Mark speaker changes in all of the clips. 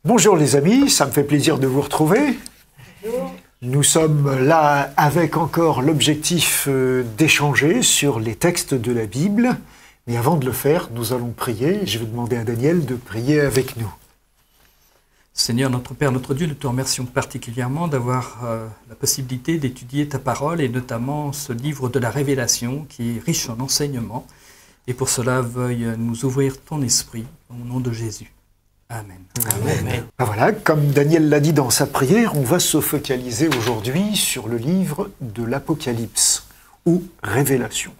Speaker 1: Bonjour les amis, ça me fait plaisir de vous retrouver.
Speaker 2: Bonjour.
Speaker 1: Nous sommes là avec encore l'objectif d'échanger sur les textes de la Bible. Mais avant de le faire, nous allons prier. Je vais demander à Daniel de prier avec nous.
Speaker 3: Seigneur, notre Père, notre Dieu, nous te remercions particulièrement d'avoir la possibilité d'étudier ta parole et notamment ce livre de la Révélation qui est riche en enseignements. Et pour cela, veuille nous ouvrir ton esprit au nom de Jésus. Amen.
Speaker 1: Amen. Ben voilà, comme Daniel l'a dit dans sa prière, on va se focaliser aujourd'hui sur le livre de l'Apocalypse ou Révélation.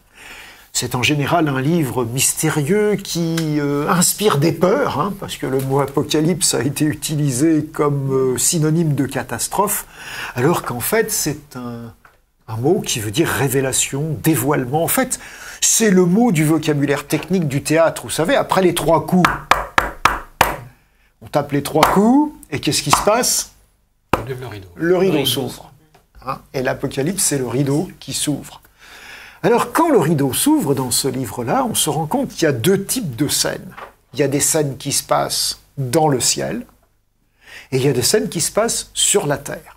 Speaker 1: C'est en général un livre mystérieux qui inspire des peurs, hein, parce que le mot apocalypse a été utilisé comme synonyme de catastrophe, alors qu'en fait c'est un mot qui veut dire révélation, dévoilement. En fait, c'est le mot du vocabulaire technique du théâtre. Vous savez, après les 3 coups, on tape les 3 coups, et qu'est-ce qui se passe ?
Speaker 4: On lève le rideau.
Speaker 1: Le rideau s'ouvre. Hein, et l'Apocalypse, c'est le rideau qui s'ouvre. Alors, quand le rideau s'ouvre dans ce livre-là, on se rend compte qu'il y a 2 types de scènes. Il y a des scènes qui se passent dans le ciel, et il y a des scènes qui se passent sur la terre.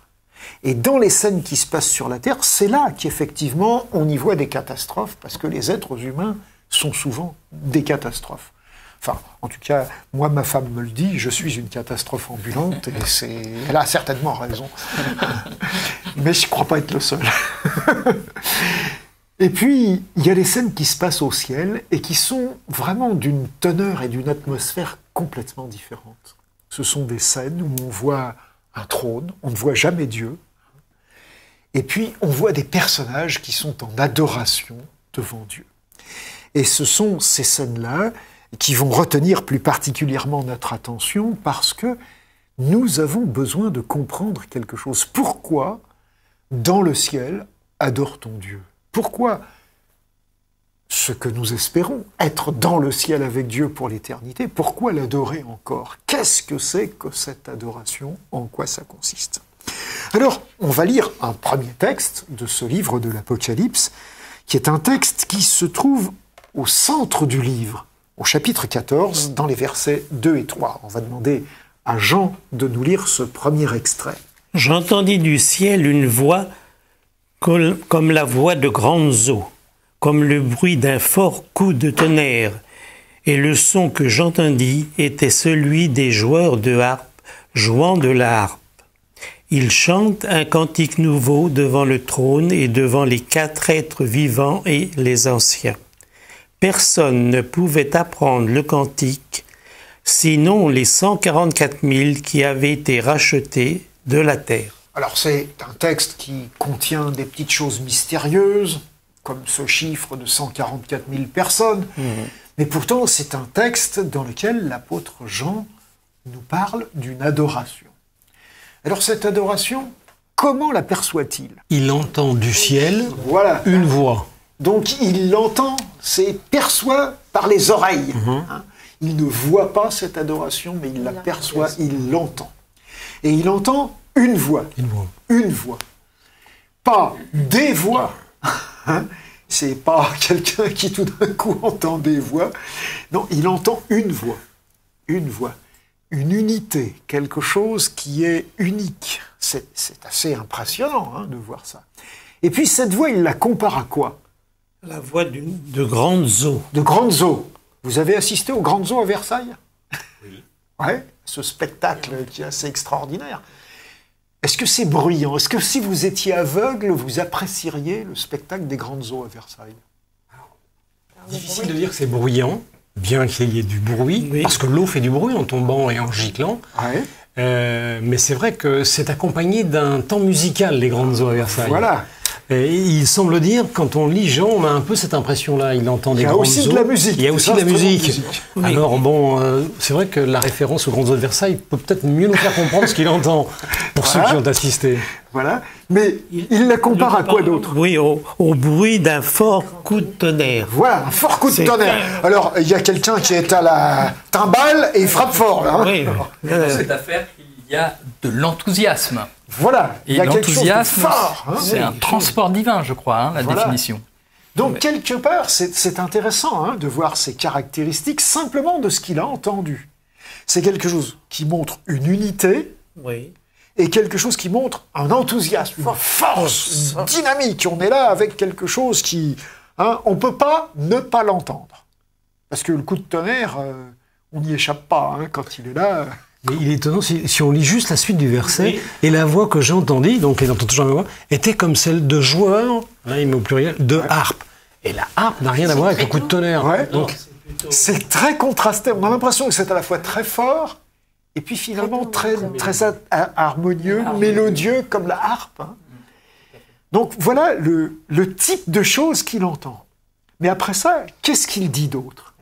Speaker 1: Et dans les scènes qui se passent sur la terre, c'est là qu'effectivement, on y voit des catastrophes, parce que les êtres humains sont souvent des catastrophes. Enfin, en tout cas, moi, ma femme me le dit, je suis une catastrophe ambulante, et elle a certainement raison. Mais je ne crois pas être le seul. Et puis, il y a des scènes qui se passent au ciel, et qui sont vraiment d'une teneur et d'une atmosphère complètement différentes. Ce sont des scènes où on voit un trône, on ne voit jamais Dieu, et puis on voit des personnages qui sont en adoration devant Dieu. Et ce sont ces scènes-là qui vont retenir plus particulièrement notre attention parce que nous avons besoin de comprendre quelque chose. Pourquoi, dans le ciel, adore-t-on Dieu ? Pourquoi ce que nous espérons, être dans le ciel avec Dieu pour l'éternité, pourquoi l'adorer encore ? Qu'est-ce que c'est que cette adoration ? En quoi ça consiste ? Alors, on va lire un premier texte de ce livre de l'Apocalypse, qui est un texte qui se trouve au centre du livre, au chapitre 14, dans les versets 2 et 3. On va demander à Jean de nous lire ce premier extrait.
Speaker 2: « J'entendis du ciel une voix comme la voix de grandes eaux, comme le bruit d'un fort coup de tonnerre, et le son que j'entendis était celui des joueurs de harpe jouant de la harpe. Ils chantent un cantique nouveau devant le trône et devant les 4 êtres vivants et les anciens. Personne ne pouvait apprendre le cantique, sinon les 144 000 qui avaient été rachetés de la terre. »
Speaker 1: Alors c'est un texte qui contient des petites choses mystérieuses, comme ce chiffre de 144 000 personnes, mais pourtant c'est un texte dans lequel l'apôtre Jean nous parle d'une adoration. Alors cette adoration, comment l'aperçoit-il ?
Speaker 4: Il entend du ciel
Speaker 1: Voilà.
Speaker 4: une voix.
Speaker 1: Donc il l'entend, c'est perçoit par les oreilles. Hein. Il ne voit pas cette adoration, mais il l'aperçoit, il l'entend. Et il entend une voix.
Speaker 4: Une voix.
Speaker 1: Une voix. Pas des voix. Hein. C'est pas quelqu'un qui tout d'un coup entend des voix. Non, il entend une voix. Une voix. Une unité. Quelque chose qui est unique. C'est assez impressionnant hein, de voir ça. Et puis cette voix, il la compare à quoi ?
Speaker 2: La voix de grandes eaux.
Speaker 1: De grandes eaux. Vous avez assisté aux grandes eaux à Versailles ?
Speaker 4: Oui.
Speaker 1: Ouais, ce spectacle qui est assez extraordinaire. Est-ce que c'est bruyant ? Est-ce que si vous étiez aveugle, vous apprécieriez le spectacle des grandes eaux à Versailles ?
Speaker 4: Difficile de dire que c'est bruyant, bien qu'il y ait du bruit,
Speaker 2: Oui.
Speaker 4: parce que l'eau fait du bruit en tombant et en giclant.
Speaker 1: Ouais.
Speaker 4: Mais c'est vrai que c'est accompagné d'un temps musical, les grandes eaux à Versailles.
Speaker 1: Voilà.
Speaker 4: Et il semble dire, quand on lit Jean, on a un peu cette impression-là. Il entend des
Speaker 1: Il y a
Speaker 4: grandes
Speaker 1: aussi
Speaker 4: eaux.
Speaker 1: de la musique.
Speaker 4: Il y a aussi de la musique. Alors bon, c'est vrai que la référence aux grandes eaux de Versailles peut peut-être mieux nous faire comprendre ce qu'il entend, pour ceux qui ont assisté.
Speaker 1: Voilà. Mais il la compare à quoi d'autre ?
Speaker 2: Oui, au bruit d'un fort coup de tonnerre.
Speaker 1: Voilà, un fort coup de
Speaker 2: C'est
Speaker 1: tonnerre. Alors, il y a quelqu'un qui est à la timbale et il frappe fort. Là, hein.
Speaker 2: Oui.
Speaker 3: Dans cette affaire, il y a de l'enthousiasme.
Speaker 1: Voilà, il
Speaker 3: Et
Speaker 1: y a quelque chose de
Speaker 3: l'enthousiasme,
Speaker 1: fort. Hein.
Speaker 3: c'est un transport divin, je crois, hein, la
Speaker 1: Voilà.
Speaker 3: définition.
Speaker 1: Donc, quelque part, c'est intéressant hein, de voir ces caractéristiques simplement de ce qu'il a entendu. c'est quelque chose qui montre une unité
Speaker 2: Oui.
Speaker 1: et quelque chose qui montre un enthousiasme, une force, une dynamique. On est là avec quelque chose qui... on ne peut pas ne pas l'entendre. Parce que le coup de tonnerre, on n'y échappe pas quand il est là.
Speaker 4: Mais il est étonnant, si on lit juste la suite du verset,
Speaker 2: Oui.
Speaker 4: et la voix que j'entendis, donc elle entend toujours la voix, était comme celle de joueurs, là il met au pluriel, de harpe. Et la harpe n'a rien à voir avec le coup de tonnerre.
Speaker 1: Ouais.
Speaker 4: Donc,
Speaker 1: C'est très contrasté. On a l'impression que c'est à la fois très fort et puis finalement très harmonieux, mélodieux comme la harpe. Donc voilà le type de choses qu'il entend. Mais après ça, qu'est-ce qu'il dit d'autre?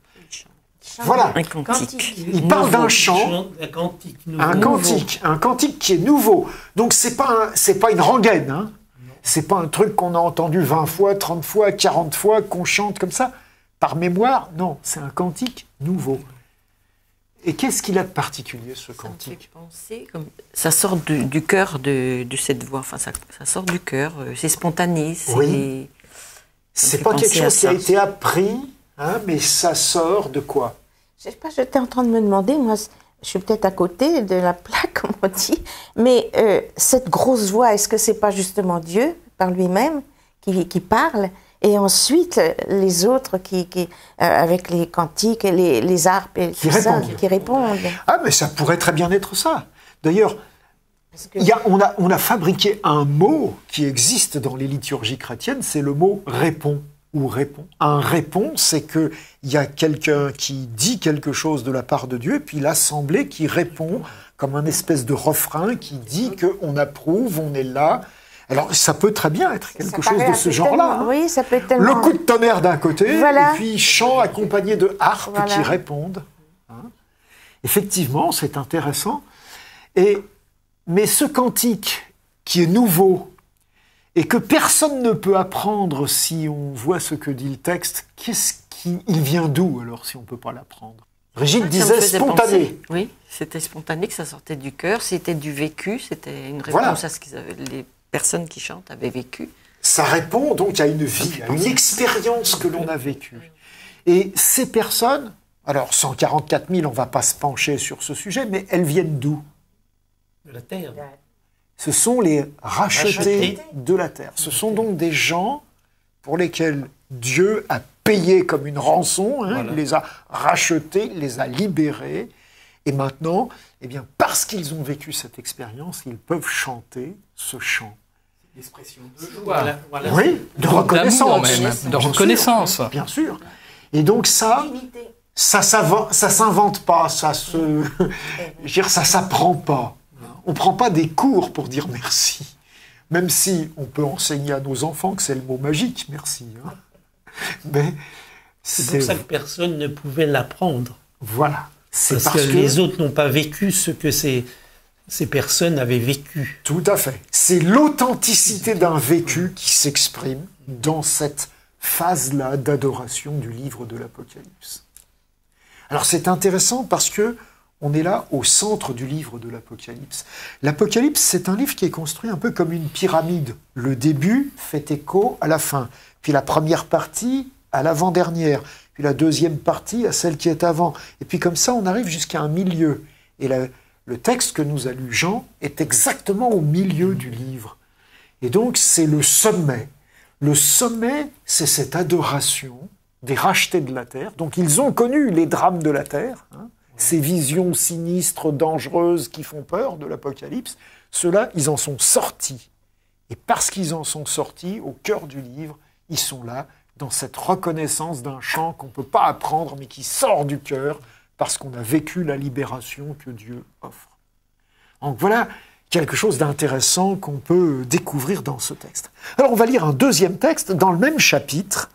Speaker 1: Voilà.
Speaker 5: Un cantique.
Speaker 1: Il parle d'un chant, un cantique qui est nouveau. Donc c'est pas une rengaine. C'est pas un truc qu'on a entendu 20 fois, 30 fois, 40 fois, qu'on chante comme ça. Par mémoire, non, c'est un cantique nouveau. Et qu'est-ce qu'il a de particulier, ce cantique?
Speaker 5: Ça me fait penser, ça sort du cœur de cette voix, enfin ça sort du cœur, c'est spontané.
Speaker 1: Oui. C'est pas quelque chose qui a été appris, mais ça sort de quoi?
Speaker 6: Je sais pas, j'étais en train de me demander, moi, je suis peut-être à côté de la plaque, comme on dit, mais cette grosse voix, est-ce que c'est pas justement Dieu, par lui-même, qui parle? Et ensuite, les autres avec les cantiques, les harpes, et qui répondent.
Speaker 1: Ah, mais ça pourrait très bien être ça. D'ailleurs, on a fabriqué un mot qui existe dans les liturgies chrétiennes, c'est le mot répond ou répond. Un répond, c'est qu'il y a quelqu'un qui dit quelque chose de la part de Dieu, puis l'assemblée qui répond comme un espèce de refrain qui dit qu'on approuve, on est là. Alors, ça peut très bien être quelque chose de ce genre-là.
Speaker 6: Oui, ça peut être tellement...
Speaker 1: Le coup de tonnerre d'un côté,
Speaker 6: Voilà.
Speaker 1: et puis chant accompagné de harpes qui répondent. Effectivement, c'est intéressant. Mais ce cantique qui est nouveau et que personne ne peut apprendre si on voit ce que dit le texte, il vient d'où alors si on ne peut pas l'apprendre? Brigitte disait spontané.
Speaker 5: Oui, c'était spontané, que ça sortait du cœur, c'était du vécu, c'était une réponse à ce qu'ils avaient... Les personnes qui chantent avaient vécu.
Speaker 1: Ça répond donc à une vie, à une expérience que l'on a vécue. Et ces personnes, alors 144 000, on ne va pas se pencher sur ce sujet, mais elles viennent d'où?
Speaker 2: De la terre.
Speaker 1: Ce sont les rachetés de la terre. Ce sont donc des gens pour lesquels Dieu a payé comme une rançon, il les a rachetés, il les a libérés. Et maintenant, parce qu'ils ont vécu cette expérience, ils peuvent chanter ce chant.
Speaker 3: L'expression de joie.
Speaker 2: Voilà.
Speaker 1: Oui, de reconnaissance.
Speaker 3: Même, de reconnaissance.
Speaker 1: Bien sûr. Et donc ça s'invente pas, ça s'apprend pas. On prend pas des cours pour dire merci. Même si on peut enseigner à nos enfants que c'est le mot magique, merci. Mais
Speaker 2: c'est pour ça que personne ne pouvait l'apprendre.
Speaker 1: Voilà.
Speaker 2: Parce que les autres n'ont pas vécu ce que ces personnes avaient vécu.
Speaker 1: Tout à fait. C'est l'authenticité d'un vécu qui s'exprime dans cette phase-là d'adoration du livre de l'Apocalypse. Alors c'est intéressant parce que on est là au centre du livre de l'Apocalypse. L'Apocalypse, c'est un livre qui est construit un peu comme une pyramide. Le début fait écho à la fin, puis la première partie à l'avant-dernière, puis la deuxième partie à celle qui est avant. Et puis comme ça, on arrive jusqu'à un milieu. Et le texte que nous a lu Jean est exactement au milieu du livre. Et donc, c'est le sommet. Le sommet, c'est cette adoration des rachetés de la terre. Donc, ils ont connu les drames de la terre, ces visions sinistres, dangereuses, qui font peur de l'Apocalypse. Ceux-là, ils en sont sortis. Et parce qu'ils en sont sortis, au cœur du livre, ils sont là, dans cette reconnaissance d'un chant qu'on ne peut pas apprendre, mais qui sort du cœur, parce qu'on a vécu la libération que Dieu offre. Donc voilà quelque chose d'intéressant qu'on peut découvrir dans ce texte. Alors on va lire un deuxième texte dans le même chapitre.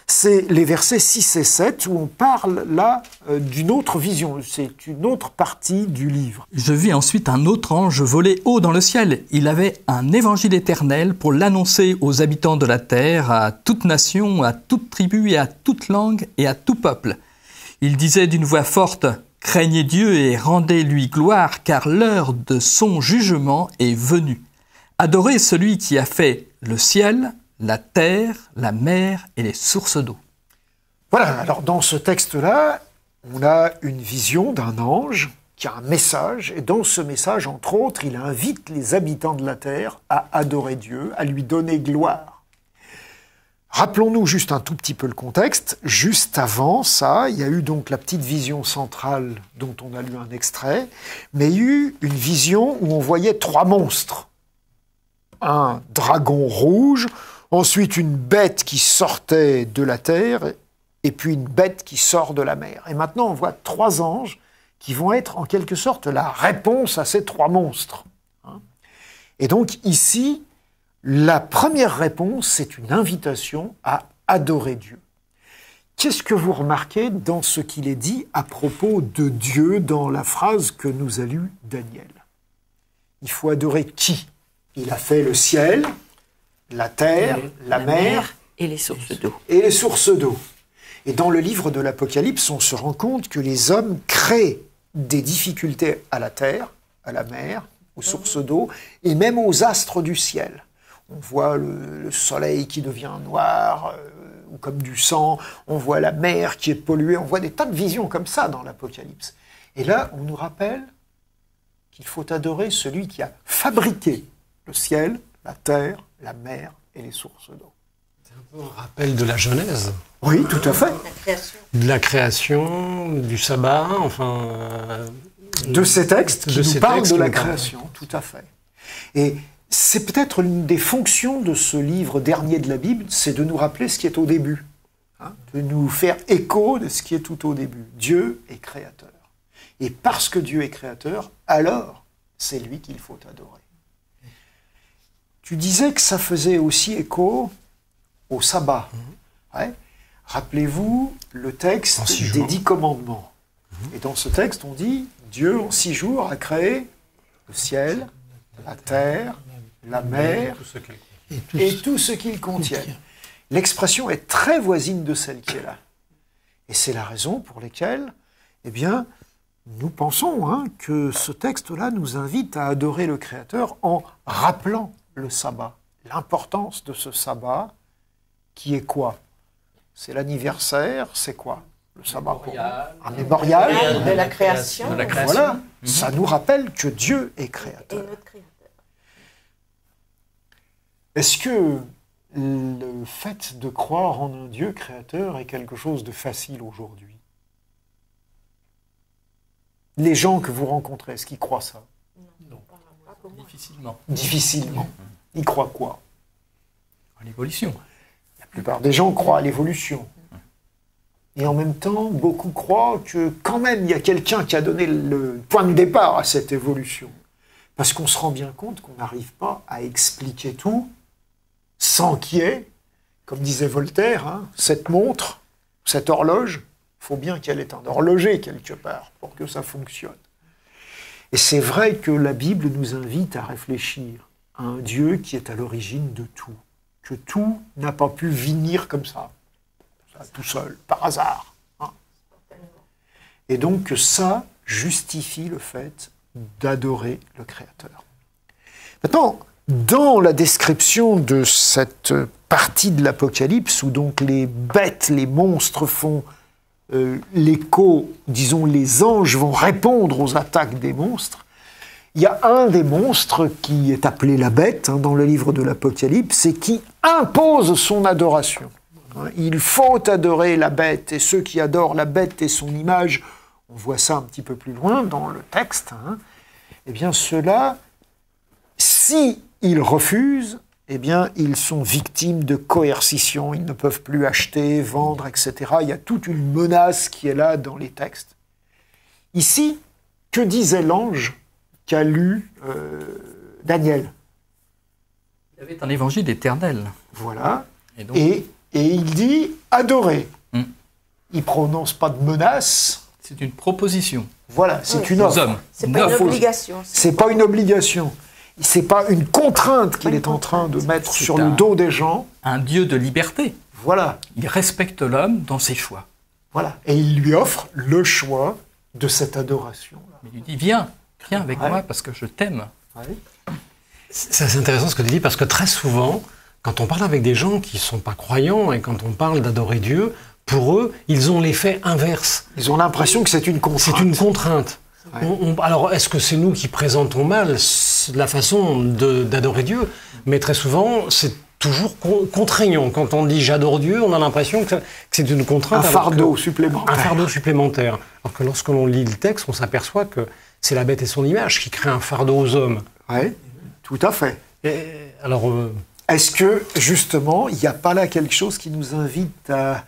Speaker 1: C'est les versets 6 et 7 où on parle là d'une autre vision. C'est une autre partie du livre.
Speaker 3: Je vis ensuite un autre ange voler haut dans le ciel. Il avait un évangile éternel pour l'annoncer aux habitants de la terre, à toute nation, à toute tribu et à toute langue et à tout peuple. Il disait d'une voix forte « Craignez Dieu et rendez-lui gloire, car l'heure de son jugement est venue. Adorez celui qui a fait le ciel, la terre, la mer et les sources d'eau. »
Speaker 1: Voilà, alors dans ce texte-là, on a une vision d'un ange qui a un message, et dans ce message, entre autres, il invite les habitants de la terre à adorer Dieu, à lui donner gloire. Rappelons-nous juste un tout petit peu le contexte. Juste avant ça, il y a eu donc la petite vision centrale dont on a lu un extrait, mais il y a eu une vision où on voyait 3 monstres. Un dragon rouge, ensuite une bête qui sortait de la terre, et puis une bête qui sort de la mer. Et maintenant, on voit 3 anges qui vont être en quelque sorte la réponse à ces 3 monstres. Et donc ici, la première réponse, c'est une invitation à adorer Dieu. Qu'est-ce que vous remarquez dans ce qu'il est dit à propos de Dieu dans la phrase que nous a lue Daniel? Il faut adorer qui? Il a fait le ciel, la terre, la mer
Speaker 5: et les sources d'eau.
Speaker 1: Et les sources d'eau. Et dans le livre de l'Apocalypse, on se rend compte que les hommes créent des difficultés à la terre, à la mer, aux sources d'eau, et même aux astres du ciel. On voit le soleil qui devient noir, ou comme du sang, on voit la mer qui est polluée, on voit des tas de visions comme ça dans l'Apocalypse. Et là, on nous rappelle qu'il faut adorer celui qui a fabriqué le ciel, la terre, la mer et les sources d'eau.
Speaker 4: C'est un peu un rappel de la Genèse.
Speaker 1: Oui, tout à fait.
Speaker 4: De la création, du sabbat, enfin...
Speaker 1: de ces textes qui nous parlent de la création, tout à fait. Et c'est peut-être l'une des fonctions de ce livre dernier de la Bible, c'est de nous rappeler ce qui est au début, de nous faire écho de ce qui est tout au début. Dieu est créateur. Et parce que Dieu est créateur, alors c'est lui qu'il faut adorer. Tu disais que ça faisait aussi écho au sabbat. Ouais. Rappelez-vous le texte des 10 commandements. Et dans ce texte, on dit, Dieu en 6 jours a créé le ciel, la terre, la mer et tout ce qu'il contient. L'expression est très voisine de celle qui est là. Et c'est la raison pour laquelle, eh bien, nous pensons que ce texte-là nous invite à adorer le Créateur en rappelant le sabbat. L'importance de ce sabbat, qui est quoi? C'est l'anniversaire, c'est quoi le sabbat? Un mémorial
Speaker 6: de la création.
Speaker 1: Voilà, ça nous rappelle que Dieu est créateur.
Speaker 6: Et notre créateur.
Speaker 1: Est-ce que le fait de croire en un Dieu créateur est quelque chose de facile aujourd'hui? Les gens que vous rencontrez, est-ce qu'ils croient ça?
Speaker 3: Non. Difficilement.
Speaker 1: Difficilement. Ils croient quoi?
Speaker 3: À l'évolution.
Speaker 1: La plupart des gens croient à l'évolution. Et en même temps, beaucoup croient que quand même, il y a quelqu'un qui a donné le point de départ à cette évolution. Parce qu'on se rend bien compte qu'on n'arrive pas à expliquer tout sans qu'il y ait, comme disait Voltaire, cette montre, cette horloge, il faut bien qu'elle ait un horloger quelque part pour que ça fonctionne. Et c'est vrai que la Bible nous invite à réfléchir à un Dieu qui est à l'origine de tout, que tout n'a pas pu venir comme ça tout seul, par hasard. Et donc que ça justifie le fait d'adorer le Créateur. Maintenant, dans la description de cette partie de l'Apocalypse, où donc les bêtes, les monstres font l'écho, disons les anges vont répondre aux attaques des monstres, il y a un des monstres qui est appelé la bête dans le livre de l'Apocalypse et qui impose son adoration. Il faut adorer la bête, et ceux qui adorent la bête et son image, on voit ça un petit peu plus loin dans le texte, eh bien ceux-là, si ils refusent, eh bien ils sont victimes de coercition, ils ne peuvent plus acheter, vendre, etc. Il y a toute une menace qui est là dans les textes. Ici, que disait l'ange qu'a lu Daniel?
Speaker 3: Il y avait un évangile éternel.
Speaker 1: Voilà.
Speaker 3: Et donc...
Speaker 1: Et il dit « adorer ». Il ne prononce pas de menace.
Speaker 3: C'est une proposition.
Speaker 1: Voilà, c'est une offre.
Speaker 6: C'est pas une obligation.
Speaker 1: C'est pas une obligation. C'est pas une contrainte qu'il est en train de mettre sur le dos des gens.
Speaker 3: Un Dieu de liberté.
Speaker 1: Voilà.
Speaker 3: Il respecte l'homme dans ses choix.
Speaker 1: Voilà. Et il lui offre le choix de cette adoration.
Speaker 3: Il lui dit « viens avec moi parce que je t'aime ».
Speaker 4: C'est assez intéressant ce que tu dis, parce que très souvent, quand on parle avec des gens qui ne sont pas croyants et quand on parle d'adorer Dieu, pour eux, ils ont l'effet inverse.
Speaker 1: Ils ont l'impression que c'est une contrainte.
Speaker 4: C'est une contrainte. Alors, est-ce que c'est nous qui présentons mal la façon d'adorer Dieu? Mais très souvent, c'est toujours contraignant. Quand on dit « j'adore Dieu », on a l'impression que c'est une contrainte.
Speaker 1: Un fardeau supplémentaire.
Speaker 4: Un fardeau supplémentaire. Alors que lorsque l'on lit le texte, on s'aperçoit que c'est la bête et son image qui crée un fardeau aux hommes.
Speaker 1: Oui, tout à fait.
Speaker 4: Alors,
Speaker 1: est-ce que, justement, il n'y a pas là quelque chose qui nous invite à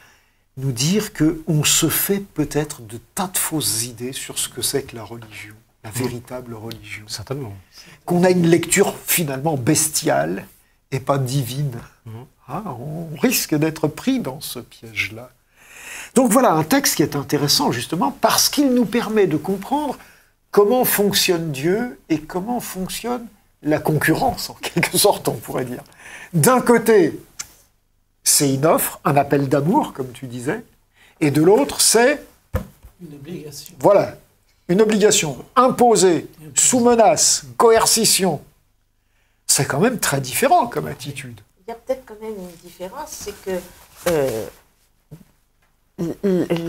Speaker 1: nous dire qu'on se fait peut-être de tas de fausses idées sur ce que c'est que la religion, la véritable religion?
Speaker 4: Certainement.
Speaker 1: Qu'on a une lecture finalement bestiale et pas divine. On risque d'être pris dans ce piège-là. Donc voilà un texte qui est intéressant justement parce qu'il nous permet de comprendre comment fonctionne Dieu et comment fonctionne la concurrence, en quelque sorte, on pourrait dire. D'un côté, c'est une offre, un appel d'amour, comme tu disais, et de l'autre, c'est...
Speaker 2: Une obligation.
Speaker 1: Voilà, une obligation imposée, sous menace, coercition. C'est quand même très différent comme attitude.
Speaker 6: Il y a peut-être quand même une différence, c'est que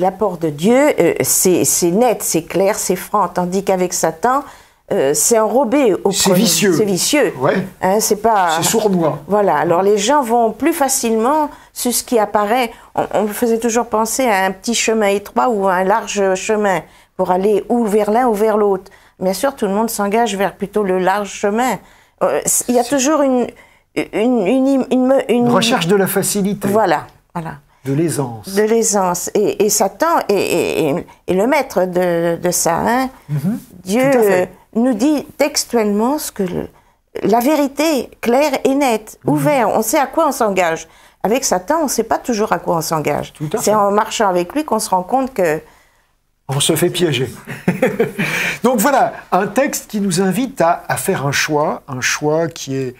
Speaker 6: l'apport de Dieu, c'est net, c'est clair, c'est franc, tandis qu'avec Satan, c'est enrobé au
Speaker 1: C'est vicieux.
Speaker 6: C'est vicieux.
Speaker 1: Ouais.
Speaker 6: Hein, c'est pas.
Speaker 1: C'est sournois.
Speaker 6: Voilà. Alors les gens vont plus facilement sur ce qui apparaît. On me faisait toujours penser à un petit chemin étroit ou un large chemin pour aller ou vers l'un ou vers l'autre. Bien sûr, tout le monde s'engage vers plutôt le large chemin. Il y a toujours une
Speaker 1: recherche de la facilité.
Speaker 6: Voilà.
Speaker 1: De l'aisance.
Speaker 6: De l'aisance. Et Satan est le maître de ça. Hein. Dieu nous dit textuellement la vérité claire et nette, ouverte. On sait à quoi on s'engage. Avec Satan, on ne sait pas toujours à quoi on s'engage. C'est en marchant avec lui qu'on se rend compte que...
Speaker 1: On se fait piéger. Donc voilà, un texte qui nous invite à faire un choix qui est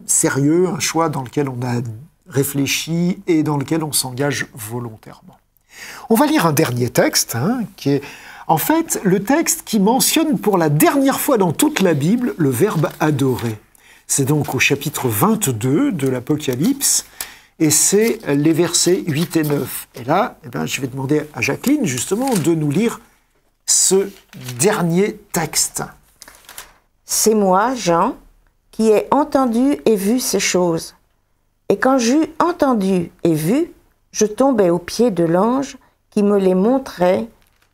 Speaker 1: sérieux, un choix dans lequel on a réfléchi et dans lequel on s'engage volontairement. On va lire un dernier texte, qui est en fait le texte qui mentionne pour la dernière fois dans toute la Bible le verbe « adorer ». C'est donc au chapitre 22 de l'Apocalypse, et c'est les versets 8 et 9. Et là, je vais demander à Jacqueline, justement, de nous lire ce dernier texte.
Speaker 6: « C'est moi, Jean, qui ai entendu et vu ces choses. Et quand j'eus entendu et vu, je tombais aux pieds de l'ange qui me les montrait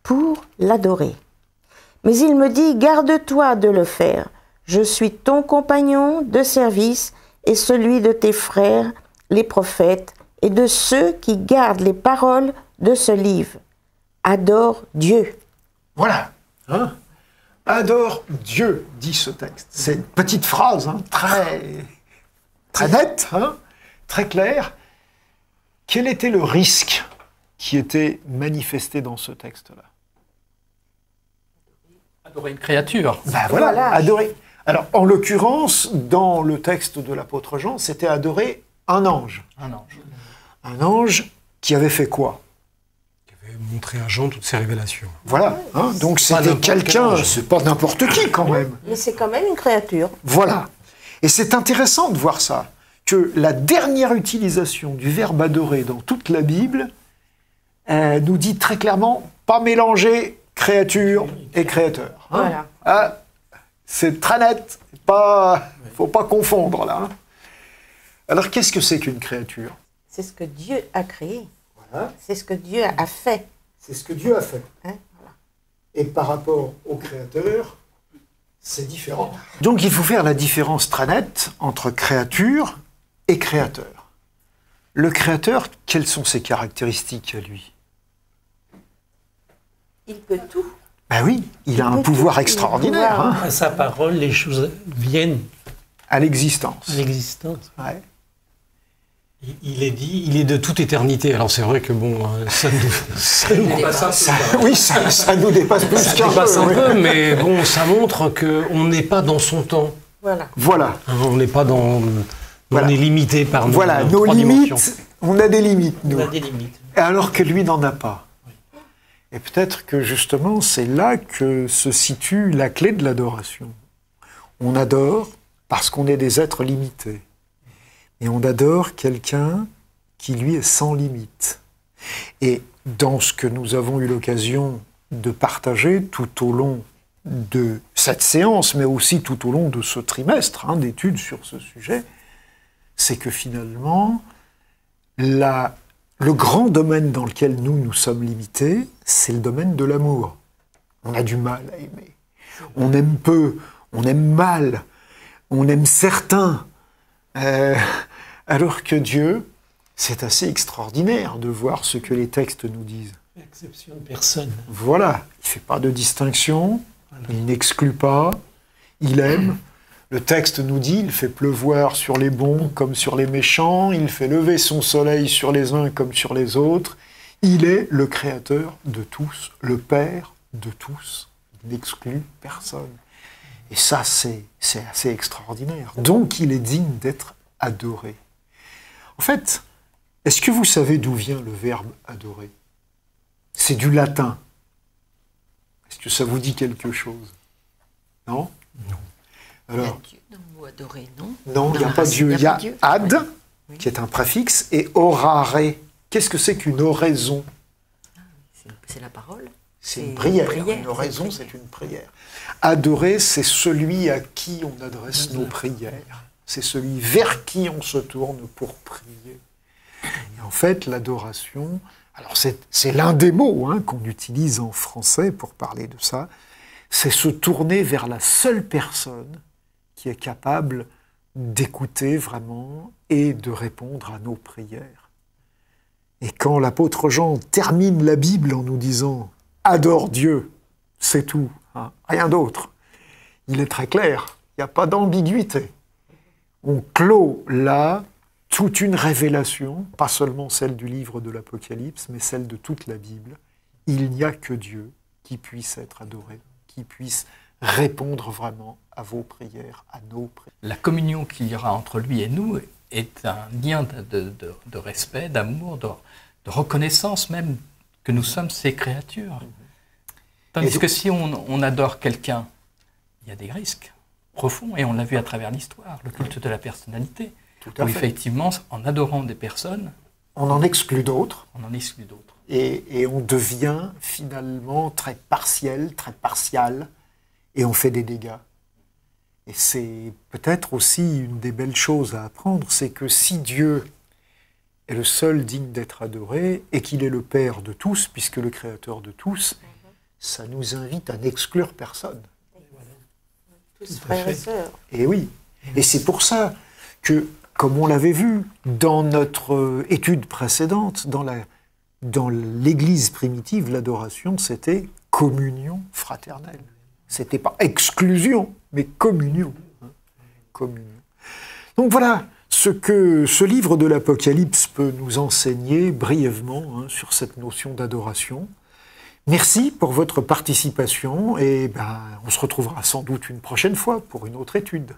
Speaker 6: pour l'adorer. Mais il me dit, garde-toi de le faire. Je suis ton compagnon de service et celui de tes frères, les prophètes, et de ceux qui gardent les paroles de ce livre. Adore Dieu. »
Speaker 1: Voilà. Adore Dieu, dit ce texte. C'est une petite phrase, très nette, très claire. Quel était le risque qui était manifesté dans ce texte-là?
Speaker 3: Adorer une créature.
Speaker 1: Voilà, adorer. Alors, en l'occurrence, dans le texte de l'apôtre Jean, c'était adorer un ange. Un ange qui avait fait quoi?
Speaker 4: Qui avait montré à Jean toutes ses révélations.
Speaker 1: Voilà, donc c'était quelqu'un, c'est pas n'importe qui quand même.
Speaker 6: Mais c'est quand même une créature.
Speaker 1: Voilà. Et c'est intéressant de voir ça, que la dernière utilisation du verbe adorer dans toute la Bible nous dit très clairement, pas mélanger créature et créateur.
Speaker 6: Voilà.
Speaker 1: C'est très net, faut pas confondre là. Alors qu'est-ce que c'est qu'une créature?
Speaker 6: C'est ce que Dieu a créé.
Speaker 1: Voilà.
Speaker 6: C'est ce que Dieu a fait.
Speaker 1: C'est ce que Dieu a fait.
Speaker 6: Voilà.
Speaker 1: Et par rapport au créateur, c'est différent. Donc il faut faire la différence très nette entre créature et créateur. Le créateur, quelles sont ses caractéristiques à lui?
Speaker 6: Il peut tout.
Speaker 1: Ben oui, il a un pouvoir extraordinaire.
Speaker 2: À sa parole, les choses viennent
Speaker 1: à l'existence.
Speaker 2: Ouais.
Speaker 4: Il est de toute éternité. Alors c'est vrai que ça
Speaker 1: nous dépasse plus qu'un peu.
Speaker 4: Mais bon, ça montre qu'on n'est pas dans son temps.
Speaker 1: Voilà.
Speaker 4: On n'est pas dans... On est limité par
Speaker 1: nos limites. On a des limites, nous.
Speaker 2: On a des limites.
Speaker 1: Alors que lui n'en a pas. Et peut-être que justement, c'est là que se situe la clé de l'adoration. On adore parce qu'on est des êtres limités. Et on adore quelqu'un qui, lui, est sans limite. Et dans ce que nous avons eu l'occasion de partager tout au long de cette séance, mais aussi tout au long de ce trimestre d'études sur ce sujet, c'est que finalement, le grand domaine dans lequel nous sommes limités, c'est le domaine de l'amour. On a du mal à aimer. On aime peu, on aime mal, on aime certains. Alors que Dieu, c'est assez extraordinaire de voir ce que les textes nous disent.
Speaker 2: Il n'exceptionne personne.
Speaker 1: Voilà, il ne fait pas de distinction, il n'exclut pas, il aime. Le texte nous dit, il fait pleuvoir sur les bons comme sur les méchants, il fait lever son soleil sur les uns comme sur les autres. Il est le créateur de tous, le Père de tous. Il n'exclut personne. Et ça, c'est assez extraordinaire. Donc, il est digne d'être adoré. En fait, est-ce que vous savez d'où vient le verbe adorer? C'est du latin. Est-ce que ça vous dit quelque chose? Non?
Speaker 5: Non.
Speaker 1: Alors,
Speaker 5: il y a Dieu dans le mot adorer, non?
Speaker 1: Non, il n'y a pas Dieu. Il y a ad,
Speaker 5: oui,
Speaker 1: qui est un préfixe, et orare. Qu'est-ce que c'est qu'une oraison?
Speaker 5: C'est la parole.
Speaker 1: C'est une prière. Une oraison, c'est une prière. Adorer, c'est celui à qui on adresse nos prières. C'est celui vers qui on se tourne pour prier. Et en fait, l'adoration, alors c'est l'un des mots qu'on utilise en français pour parler de ça, c'est se tourner vers la seule personne qui est capable d'écouter vraiment et de répondre à nos prières. Et quand l'apôtre Jean termine la Bible en nous disant « Adore Dieu », c'est tout, rien d'autre. Il est très clair, il n'y a pas d'ambiguïté. On clôt là toute une révélation, pas seulement celle du livre de l'Apocalypse, mais celle de toute la Bible. Il n'y a que Dieu qui puisse être adoré, qui puisse répondre vraiment à vos prières, à nos prières.
Speaker 3: La communion qu'il y aura entre lui et nous est un lien de respect, d'amour, de reconnaissance même que nous sommes ses créatures. Tandis que si on adore quelqu'un, il y a des risques profonds, et on l'a vu à travers l'histoire, le culte de la personnalité, où effectivement, en adorant des personnes,
Speaker 1: on en exclut d'autres.
Speaker 3: On en exclut d'autres.
Speaker 1: Et on devient finalement très partiel, très partial, et on fait des dégâts. Et c'est peut-être aussi une des belles choses à apprendre, c'est que si Dieu est le seul digne d'être adoré, et qu'il est le Père de tous, puisque le Créateur de tous, ça nous invite à n'exclure personne.
Speaker 6: Tous frères et sœurs.
Speaker 1: Et oui. Et c'est pour ça que, comme on l'avait vu dans notre étude précédente, dans l'Église primitive, l'adoration, c'était communion fraternelle. C'était pas exclusion, mais communion. Communion. Donc voilà ce que ce livre de l'Apocalypse peut nous enseigner brièvement sur cette notion d'adoration. Merci pour votre participation et on se retrouvera sans doute une prochaine fois pour une autre étude.